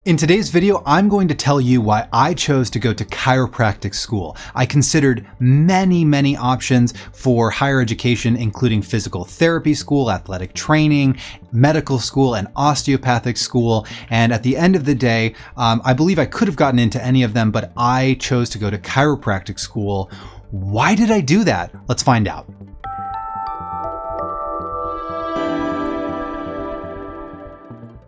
In today's video, I'm going to tell you why I chose to go to chiropractic school. I considered many options for higher education, including physical therapy school, athletic training, medical school, and osteopathic school. And at the end of the day, I believe I could have gotten into any of them, but I chose to go to chiropractic school. Why did I do that? Let's find out.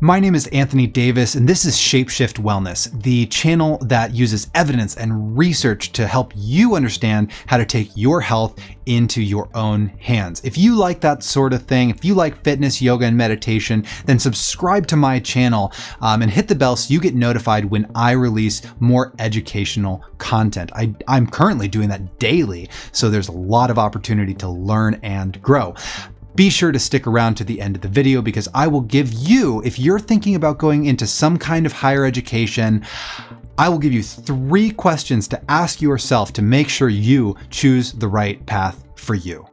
My name is Anthony Davis, and this is Shapeshift Wellness, the channel that uses evidence and research to help you understand how to take your health into your own hands. If you like that sort of thing, if you like fitness, yoga, and meditation, then subscribe to my channel and hit the bell so you get notified when I release more educational content. I'm currently doing that daily, so there's a lot of opportunity to learn and grow. Be sure to stick around to the end of the video because I will give you, if you're thinking about going into some kind of higher education, I will give you 3 questions to ask yourself to make sure you choose the right path for you.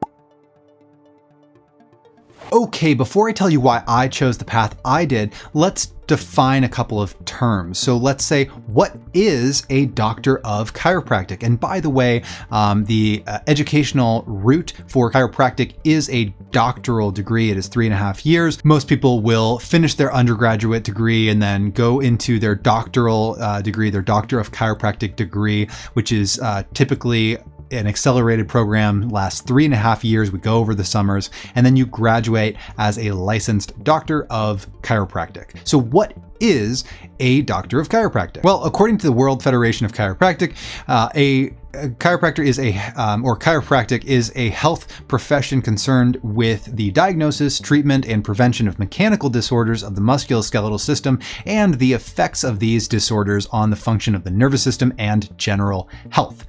Okay, before I tell you why I chose the path I did, let's define a couple of terms. So let's say, what is a doctor of chiropractic? And by the way, the educational route for chiropractic is a doctoral degree. It is 3.5 years. Most people will finish their undergraduate degree and then go into their doctoral degree, their Doctor of Chiropractic degree, which is typically an accelerated program, lasts 3.5 years. We go over the summers, and then you graduate as a licensed doctor of chiropractic. So what is a doctor of chiropractic? Well, according to the World Federation of Chiropractic, a chiropractor is chiropractic is a health profession concerned with the diagnosis, treatment, and prevention of mechanical disorders of the musculoskeletal system and the effects of these disorders on the function of the nervous system and general health.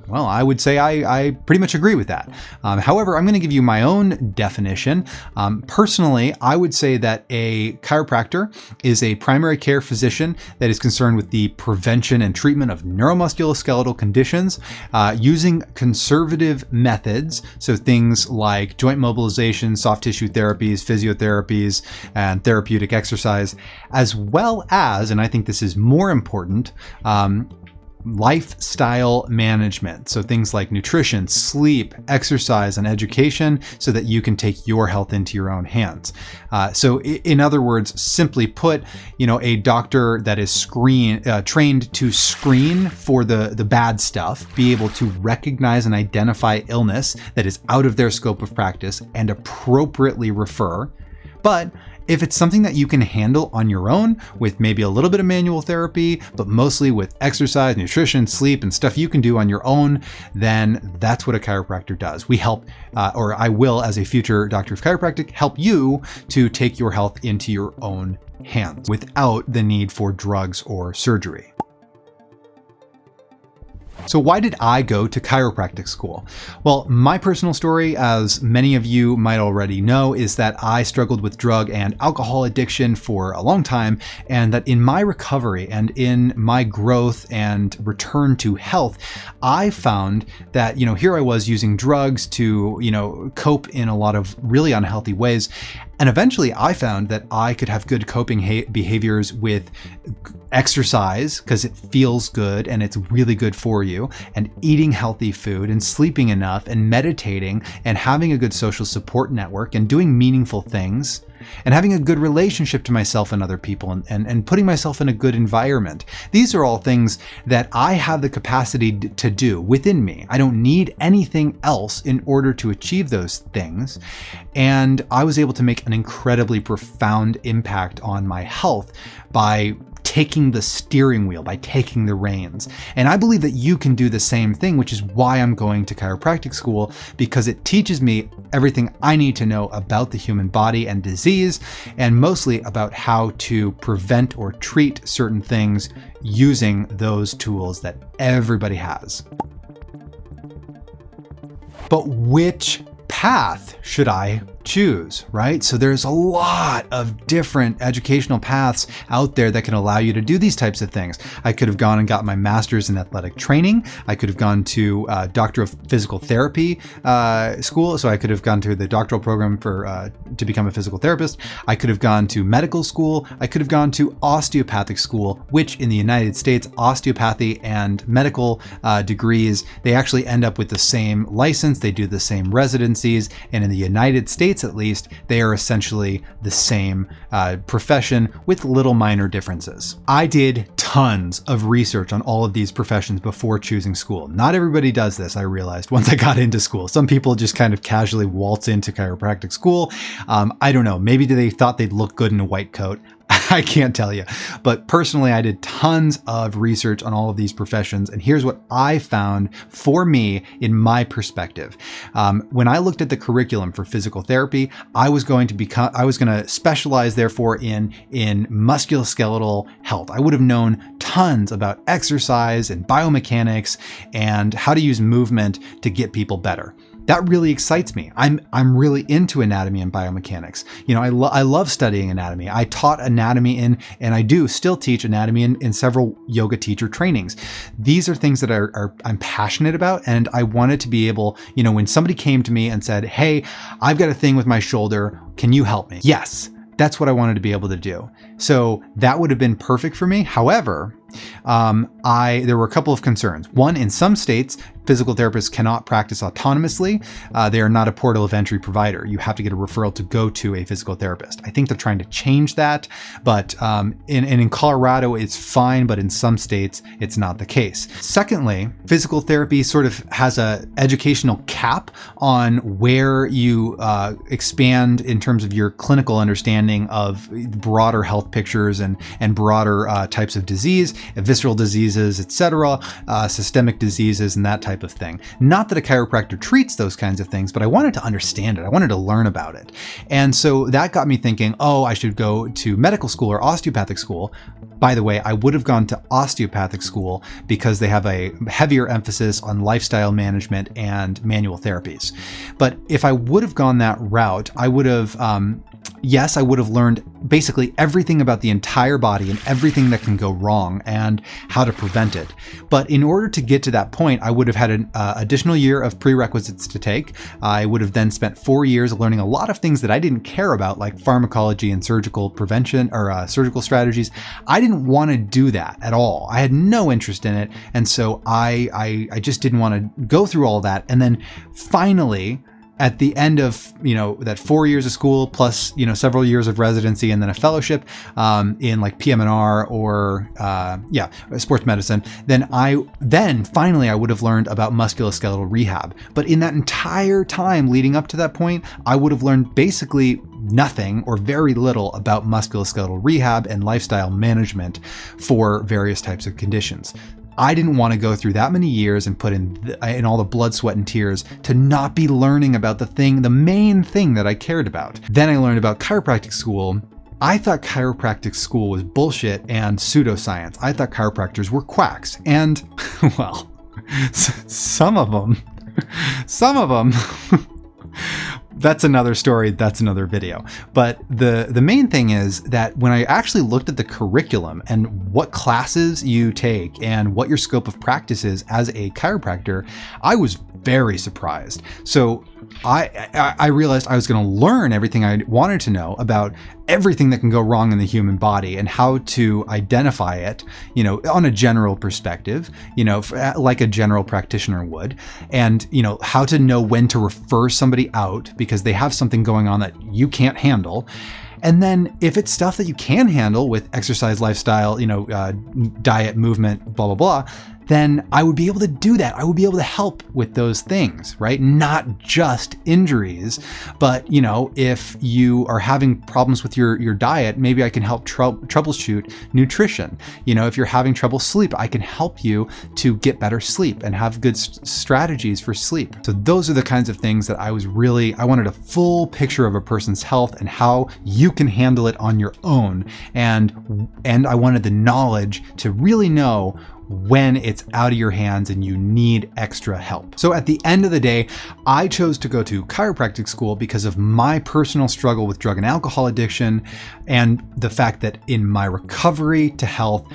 Well, I would say I pretty much agree with that. However, I'm going to give you my own definition. Personally, I would say that a chiropractor is a primary care physician that is concerned with the prevention and treatment of neuromusculoskeletal conditions using conservative methods. So things like joint mobilization, soft tissue therapies, physiotherapies, and therapeutic exercise, as well as, and I think this is more important, lifestyle management. So things like nutrition, sleep, exercise, and education so that you can take your health into your own hands. So in other words, simply put, a doctor that is trained to screen for the bad stuff, be able to recognize and identify illness that is out of their scope of practice and appropriately refer. But if it's something that you can handle on your own with maybe a little bit of manual therapy, but mostly with exercise, nutrition, sleep, and stuff you can do on your own, then that's what a chiropractor does. We help, or I will, as a future doctor of chiropractic, help you to take your health into your own hands without the need for drugs or surgery. So why did I go to chiropractic school? Well, my personal story, as many of you might already know, is that I struggled with drug and alcohol addiction for a long time, and that in my recovery and in my growth and return to health, I found that, here I was using drugs to, cope in a lot of really unhealthy ways. And eventually I found that I could have good coping behaviors with exercise because it feels good and it's really good for you, and eating healthy food and sleeping enough and meditating and having a good social support network and doing meaningful things and having a good relationship to myself and other people and putting myself in a good environment. These are all things that I have the capacity to do within me. I don't need anything else in order to achieve those things. And I was able to make an incredibly profound impact on my health by taking the steering wheel, by taking the reins. And I believe that you can do the same thing, which is why I'm going to chiropractic school, because it teaches me everything I need to know about the human body and disease, and mostly about how to prevent or treat certain things using those tools that everybody has. But which path should I choose, right? So there's a lot of different educational paths out there that can allow you to do these types of things. I could have gone and got my master's in athletic training. I could have gone to Doctor of Physical Therapy school. So I could have gone to the doctoral program to become a physical therapist. I could have gone to medical school. I could have gone to osteopathic school, which in the United States, osteopathy and medical degrees, they actually end up with the same license. They do the same residencies. And in the United States, at least, they are essentially the same profession with little minor differences. I did tons of research on all of these professions before choosing school. Not everybody does this, I realized once I got into school. Some people just kind of casually waltz into chiropractic school. I don't know, maybe they thought they'd look good in a white coat. I can't tell you. But personally, I did tons of research on all of these professions. And here's what I found for me in my perspective. When I looked at the curriculum for physical therapy, I was going to specialize therefore in musculoskeletal health. I would have known tons about exercise and biomechanics and how to use movement to get people better. That really excites me. I'm really into anatomy and biomechanics. You know, I love studying anatomy. I taught anatomy and I do still teach anatomy in several yoga teacher trainings. These are things that I'm passionate about, and I wanted to be able, you know, when somebody came to me and said, "Hey, I've got a thing with my shoulder. Can you help me?" Yes, that's what I wanted to be able to do. So that would have been perfect for me. However, there were a couple of concerns. One, in some states, physical therapists cannot practice autonomously. They are not a portal of entry provider. You have to get a referral to go to a physical therapist. I think they're trying to change that, but in Colorado, it's fine, but in some states, it's not the case. Secondly, physical therapy sort of has a educational cap on where you expand in terms of your clinical understanding of broader health pictures and broader types of disease, visceral diseases, etc., systemic diseases, and that type of thing. Not that a chiropractor treats those kinds of things, but I wanted to understand it. I wanted to learn about it. And so that got me thinking, oh, I should go to medical school or osteopathic school. By the way, I would have gone to osteopathic school because they have a heavier emphasis on lifestyle management and manual therapies. But if I would have gone that route, I would have, yes, I would have learned basically everything about the entire body and everything that can go wrong and how to prevent it. But in order to get to that point, I would have had an additional year of prerequisites to take. I would have then spent 4 years learning a lot of things that I didn't care about, like pharmacology and surgical prevention or surgical strategies. I didn't want to do that at all. I had no interest in it. And so I just didn't want to go through all that. And then finally, at the end of, you know, that 4 years of school plus, you know, several years of residency and then a fellowship in like PM&R or sports medicine, then finally I would have learned about musculoskeletal rehab. But in that entire time leading up to that point, I would have learned basically nothing or very little about musculoskeletal rehab and lifestyle management for various types of conditions. I didn't want to go through that many years and put in all the blood, sweat, and tears to not be learning about the main thing that I cared about. Then I learned about chiropractic school. I thought chiropractic school was bullshit and pseudoscience. I thought chiropractors were quacks. And, well, some of them, that's another story. That's another video. But the main thing is that when I actually looked at the curriculum and what classes you take and what your scope of practice is as a chiropractor, I was very surprised. So I realized I was going to learn everything I wanted to know about everything that can go wrong in the human body and how to identify it, you know, on a general perspective, you know, like a general practitioner would, and, you know, how to know when to refer somebody out because they have something going on that you can't handle. And then if it's stuff that you can handle with exercise, lifestyle, you know, diet, movement, blah, blah, blah, then I would be able to do that. I would be able to help with those things, right? Not just injuries, but, you know, if you are having problems with your diet, maybe I can help troubleshoot nutrition. You know, if you're having trouble sleep, I can help you to get better sleep and have good strategies for sleep. So those are the kinds of things that I wanted a full picture of a person's health and how you can handle it on your own. And I wanted the knowledge to really know when it's out of your hands and you need extra help. So at the end of the day, I chose to go to chiropractic school because of my personal struggle with drug and alcohol addiction, and the fact that in my recovery to health,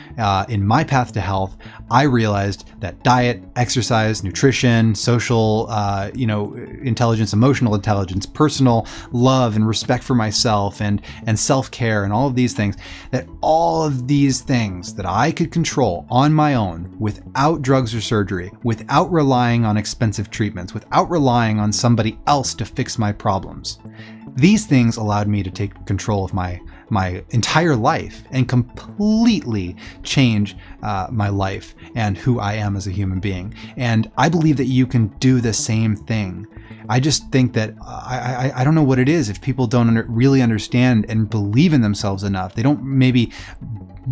in my path to health, I realized that diet, exercise, nutrition, social, intelligence, emotional intelligence, personal love and respect for myself, and self-care, and all of these things, that all of these things that I could control on my own without drugs or surgery, without relying on expensive treatments, without relying on somebody else to fix my problems. These things allowed me to take control of my entire life and completely change my life and who I am as a human being. And I believe that you can do the same thing. I just think that I don't know what it is. If people don't really understand and believe in themselves enough, they don't maybe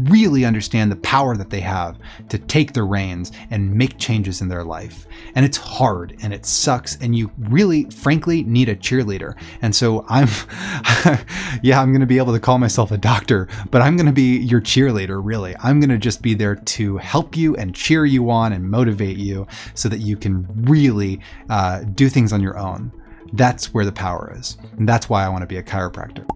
really understand the power that they have to take the reins and make changes in their life. And it's hard and it sucks, and you really, frankly, need a cheerleader. And so I'm going to be able to call myself a doctor, but I'm going to be your cheerleader, really. I'm going to just be there to help you and cheer you on and motivate you so that you can really do things on your own. That's where the power is. And that's why I want to be a chiropractor.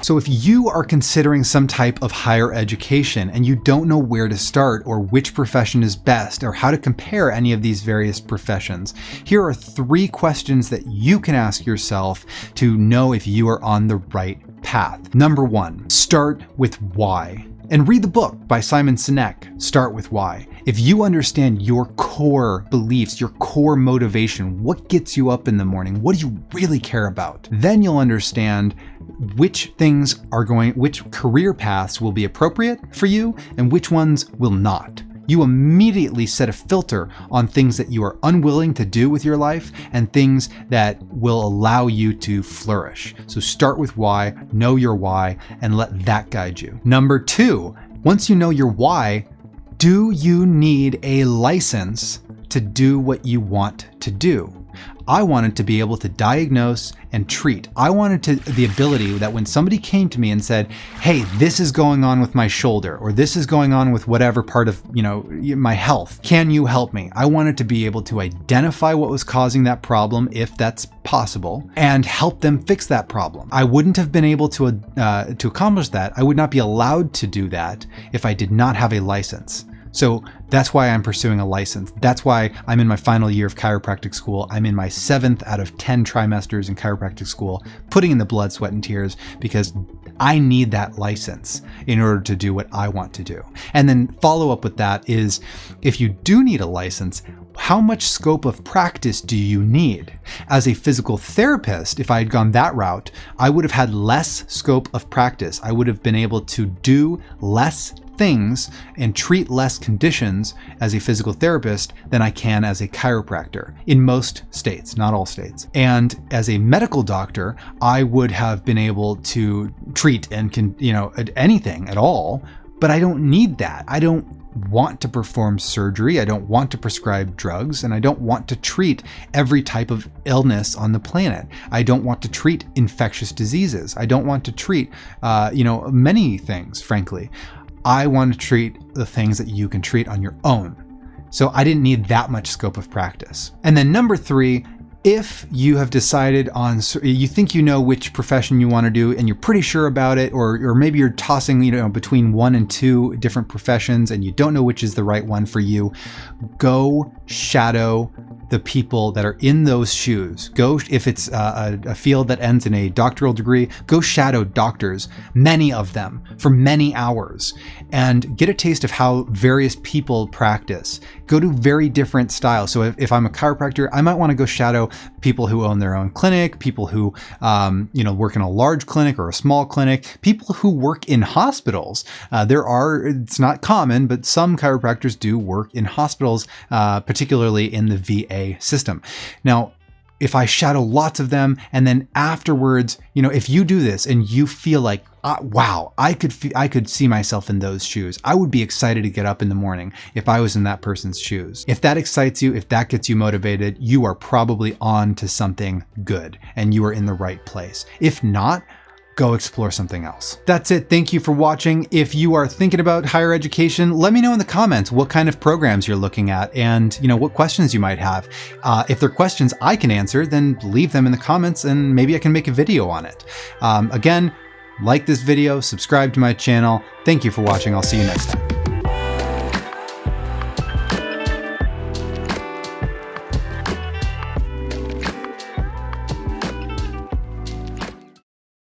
So if you are considering some type of higher education and you don't know where to start or which profession is best or how to compare any of these various professions, here are 3 questions that you can ask yourself to know if you are on the right path. Number 1, start with why. And read the book by Simon Sinek, Start With Why. If you understand your core beliefs, your core motivation, what gets you up in the morning, what do you really care about, then you'll understand which career paths will be appropriate for you and which ones will not. You immediately set a filter on things that you are unwilling to do with your life and things that will allow you to flourish. So start with why, know your why, and let that guide you. Number 2, once you know your why, do you need a license to do what you want to do? I wanted to be able to diagnose and treat. I wanted the ability that when somebody came to me and said, hey, this is going on with my shoulder, or this is going on with whatever part of, my health. Can you help me? I wanted to be able to identify what was causing that problem, if that's possible, and help them fix that problem. I wouldn't have been able to accomplish that. I would not be allowed to do that if I did not have a license. So that's why I'm pursuing a license. That's why I'm in my final year of chiropractic school. I'm in my 7th out of 10 trimesters in chiropractic school, putting in the blood, sweat, and tears, because I need that license in order to do what I want to do. And then follow up with that is, if you do need a license, how much scope of practice do you need? As a physical therapist, if I had gone that route, I would have had less scope of practice. I would have been able to do less things and treat less conditions as a physical therapist than I can as a chiropractor in most states, not all states. And as a medical doctor, I would have been able to treat and anything at all, but I don't need that. I don't want to perform surgery. I don't want to prescribe drugs, and I don't want to treat every type of illness on the planet. I don't want to treat infectious diseases. I don't want to treat, many things, frankly. I want to treat the things that you can treat on your own. So I didn't need that much scope of practice. And then number 3, if you have decided on, you think you know which profession you want to do and you're pretty sure about it, or maybe you're tossing, between 1 and 2 different professions and you don't know which is the right one for you, go shadow the people that are in those shoes. Go, if it's a field that ends in a doctoral degree, go shadow doctors, many of them, for many hours, and get a taste of how various people practice. Go to very different styles. So if I'm a chiropractor, I might want to go shadow people who own their own clinic, people who work in a large clinic or a small clinic, people who work in hospitals. It's not common, but some chiropractors do work in hospitals, particularly in the VA system. Now, if I shadow lots of them, and then afterwards, if you do this and you feel like, wow, I could see myself in those shoes, I would be excited to get up in the morning if I was in that person's shoes. If that excites you, if that gets you motivated, you are probably on to something good and you are in the right place. If not, go explore something else. That's it. Thank you for watching. If you are thinking about higher education, let me know in the comments what kind of programs you're looking at and what questions you might have. If they're questions I can answer, then leave them in the comments and maybe I can make a video on it. Again, like this video, subscribe to my channel. Thank you for watching. I'll see you next time.